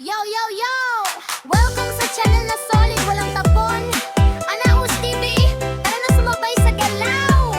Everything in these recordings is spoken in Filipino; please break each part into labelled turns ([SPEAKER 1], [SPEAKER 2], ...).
[SPEAKER 1] Yo, yo, yo! Welcome sa channel na solid, walang tapon. Anaus TV, tara na sumabay sa galaw.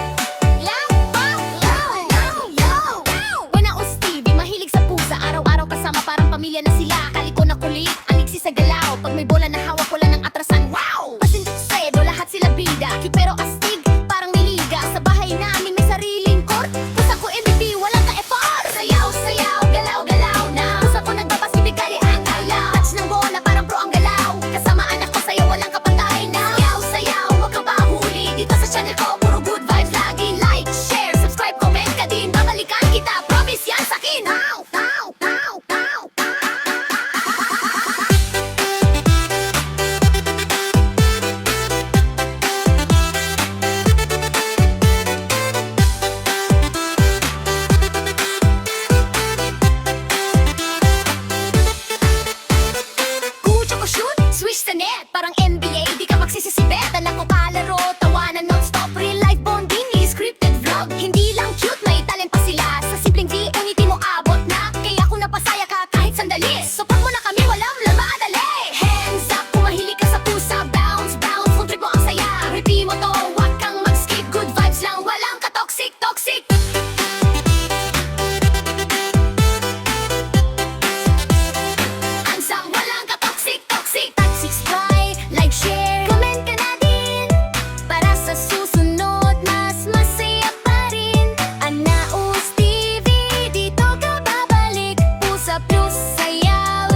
[SPEAKER 1] Law, law, law, law, law. Anaus TV, mahilig sa pusa. Araw-araw kasama, parang pamilya na sila. Kaliko na kulit, anigsi sa galaw. Pag may bola na hawak, wala ng atrasan. Wow! Pasindot sedo, lahat sila bida. Cute pero astig, parang niliga. Sa bahay namin may sariling court. Pusa ko MVP, walang ka-effort. Sayaw, sayaw, galaw, galaw na. Pusa ko nagpapasibig, kali ang alaw. Touch ng bola, parang pro ang galaw. Kasama anak ko sa'yo, walang kapantay na. Sayaw, sayaw, huwag kang mahuli. Dito sa channel ko, puro good vibes lagi. Like, share, subscribe, comment ka din. Babalikan kita, promise yan sa'kin. Pow, pow, pow, pow, pow. Kucho ko shoot, swish sa net. Parang NBA, di ka magsisisibet. Dala ko kalaro, tawanan non-stop. Real life bonding, scripted vlog. Hindi lang cute, may talent pa sila. Sa simpleng di mo abot na. Kaya kung napasaya ka kahit sandali. Support mo na kami, walang lamadali. Hands up, kung mahilig ka sa pusa. Bounce, bounce, kung trip mo ang saya. Repeat mo to, wag kang mag-skip. Good vibes lang, walang ka-toxic, toxic. Ansang walang ka-toxic, toxic. Subscribe, like, share, comment ka na din. Para sa susunod, mas masaya pa rin. Anaus TV, dito ka babalik. Pusa plus sayaw,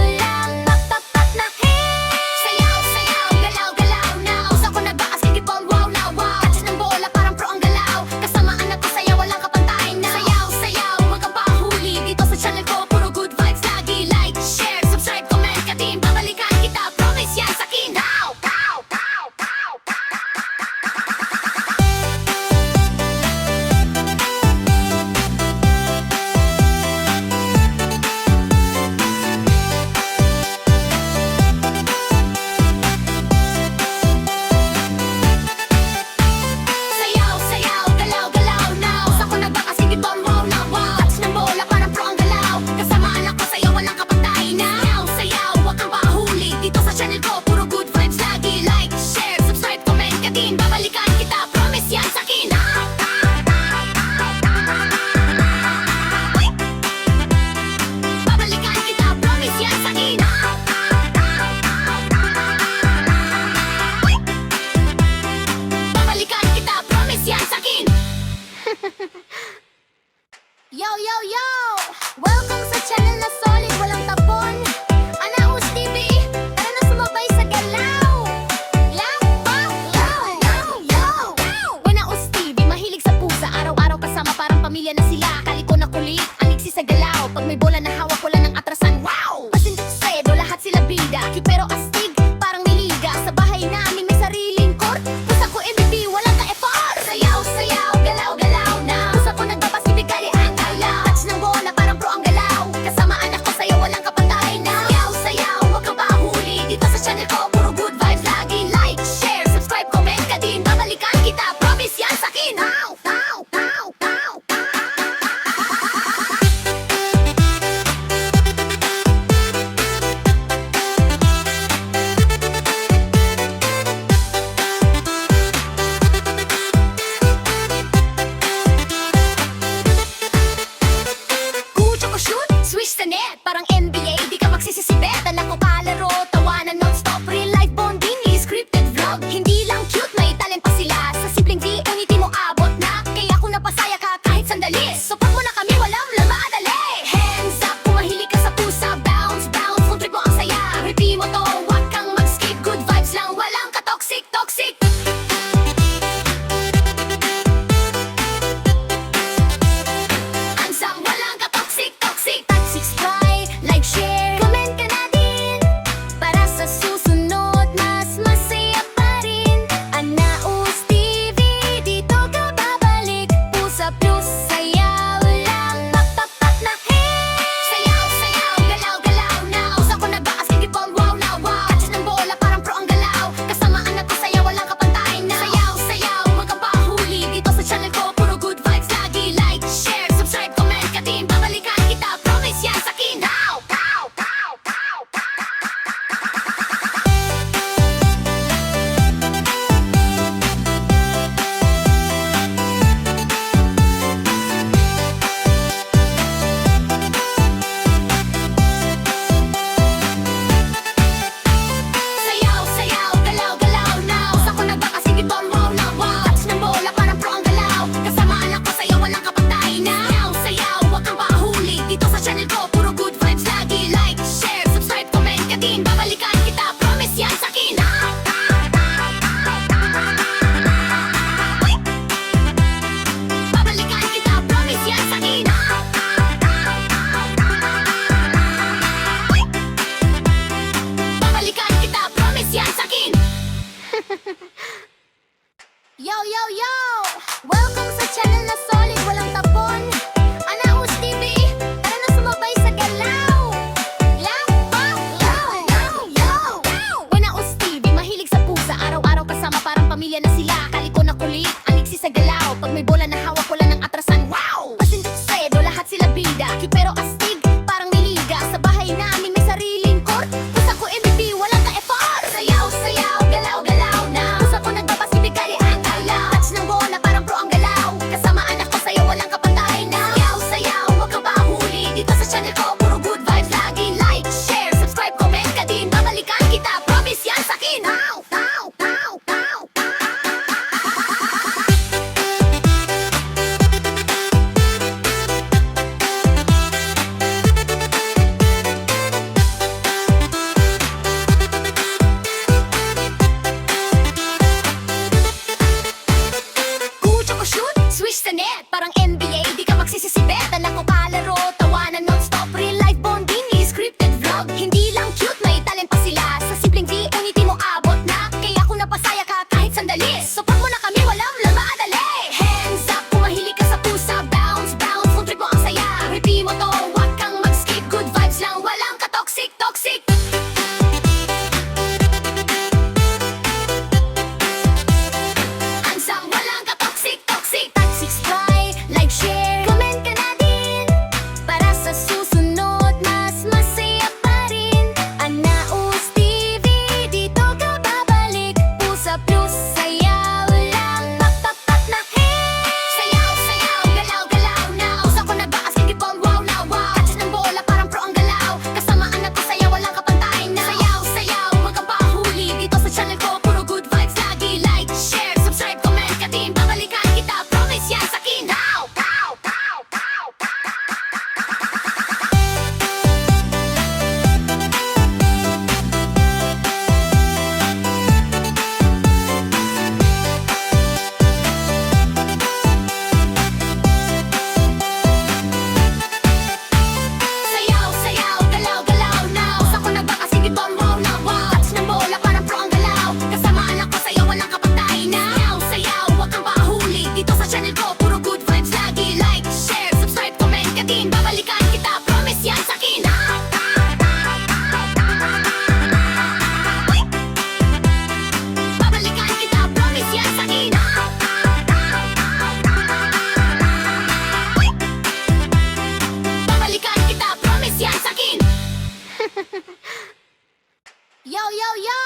[SPEAKER 1] Yo, yo, yo!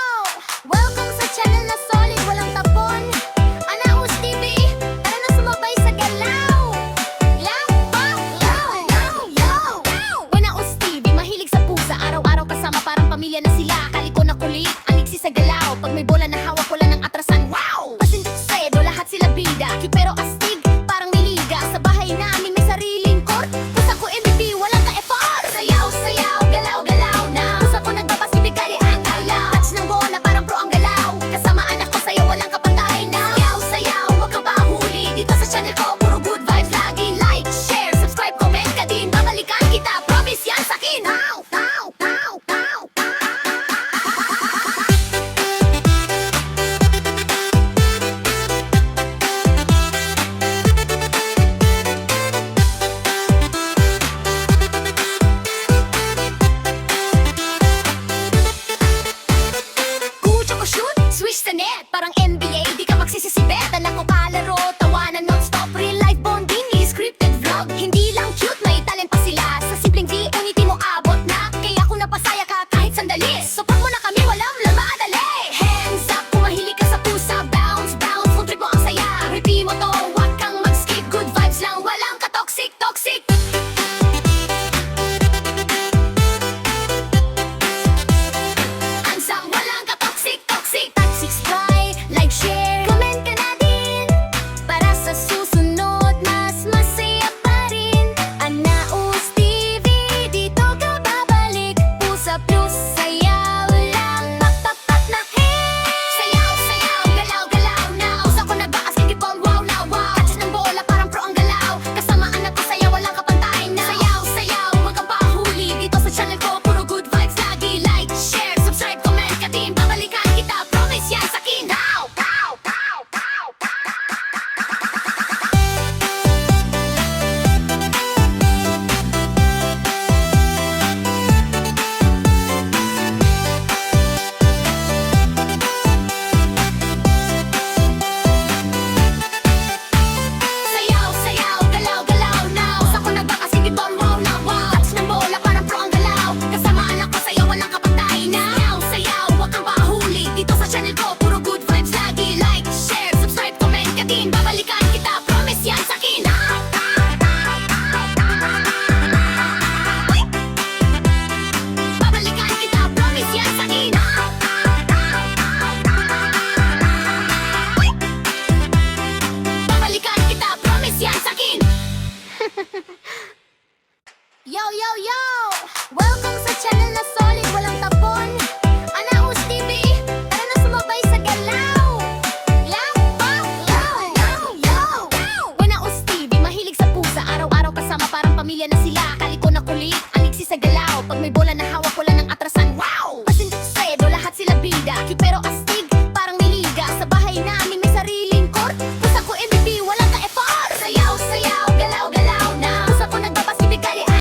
[SPEAKER 1] Welcome sa channel na solid, walang tapon. Anaus TV, tara na sumabay sa galaw. Law, law, law, law. Anaus TV, mahilig sa pusa. Araw-araw kasama, parang pamilya na sila. Kaliko na kulit, anigsi sa galaw. Pag may bola na hawak,